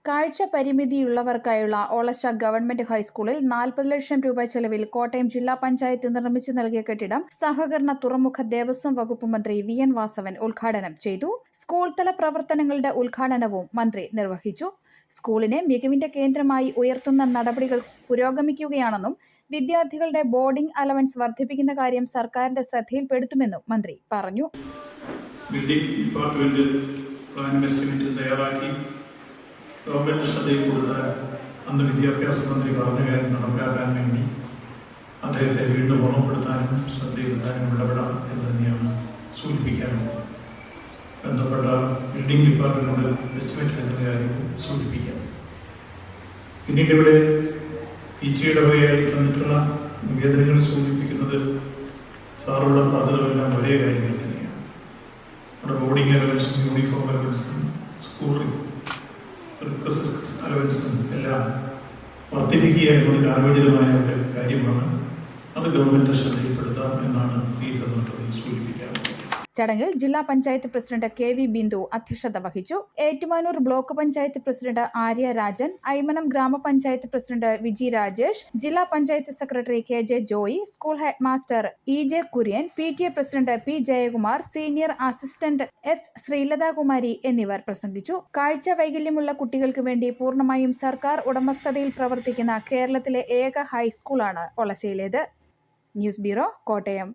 കാഴ്ച പരിമിതിയുള്ളവർക്കായുള്ള ഒളശ ഗവൺമെന്റ് ഹൈസ്കൂളിൽ 40 ലക്ഷം രൂപ ചെലവിൽ കോട്ടയം ജില്ലാ പഞ്ചായത്ത് നിർമ്മിച്ചു നൽകിയ കെട്ടിടം സഹകരണ തുറമുഖ ദേവസ്വം വകുപ്പ് മന്ത്രി വി.എൻ. വാസവൻ ഉദ്ഘാടനം ചെയ്തു. സ്കൂൾ തല പ്രവർത്തനങ്ങളുടെ ഉദ്ഘാടനവും മന്ത്രി നിർവഹിച്ചു. സ്കൂളിനെ മികവിന്റെ കേന്ദ്രമായി ഉയർത്തുന്ന നടപടികൾ പുരോഗമിക്കുകയാണെന്നും വിദ്യാർത്ഥികളുടെ ബോർഡിംഗ് അലവൻസ് വർദ്ധിപ്പിക്കുന്ന കാര്യം സർക്കാരിന്റെ ശ്രദ്ധയിൽപ്പെടുത്തുമെന്നും മന്ത്രി പറഞ്ഞു. ഗവൺമെൻറ് ശ്രദ്ധയിൽ കൊടുത്താൽ അന്ന് വിദ്യാഭ്യാസ മന്ത്രി പറഞ്ഞ കാര്യം നടപ്പിലാക്കാൻ വേണ്ടി അദ്ദേഹത്തെ വീണ്ടും ഓർമ്മപ്പെടുത്താനും ശ്രദ്ധയിലെത്താനും ഇടപെടാം എന്ന് തന്നെയാണ് സൂചിപ്പിക്കാനുള്ളത്. ബന്ധപ്പെട്ട ബിൽഡിംഗ് ഡിപ്പാർട്ട്മെൻറ്റിനോട് എസ്റ്റിമേറ്റ് എടുക്കുന്ന കാര്യവും സൂചിപ്പിക്കാം. പിന്നീട് ഇവിടെ ഈച്ചയുടെ വകയായി തന്നിട്ടുള്ള നിവേദനങ്ങൾ സൂചിപ്പിക്കുന്നത് സാറുള്ള ബാധ്യതകളെല്ലാം ഒരേ കാര്യങ്ങൾ തന്നെയാണ്. നമ്മുടെ ബോർഡിംഗ് അലവൻസും യൂണിഫോം അലവൻസും സ്കൂൾ അലവൻസും എല്ലാം വർദ്ധിപ്പിക്കുക എന്നത് കാലോചിതമായ ഒരു കാര്യമാണ്. അത് ഗവൺമെന്റ് ശ്രദ്ധയിൽപ്പെടുത്താം എന്നാണ് ഈ സന്ദർഭത്തിൽ സൂചിപ്പിക്കാറുള്ളത്. ചടങ്ങിൽ ജില്ലാ പഞ്ചായത്ത് പ്രസിഡന്റ് കെ.വി. ബിന്ദു അധ്യക്ഷത വഹിച്ചു. Ettumanoor block panchayat president Arya Rajan, Aymanam grama panchayat president Viji Rajesh, ജില്ലാ panchayat secretary K J. Joy, school head master E J. Kurian, PTA. President P. Jayakumar, senior assistant S. Sreelathakumari എന്നിവർ പ്രസംഗിച്ചു. കാഴ്ച വൈകല്യമുള്ള കുട്ടികൾക്ക് വേണ്ടി പൂർണ്ണമായും സർക്കാർ ഉടമസ്ഥതയിൽ പ്രവർത്തിക്കുന്ന കേരളത്തിലെ ഏക ഹൈസ്കൂളാണ് ഒളശയിലേത്. News bureau, Kottayam.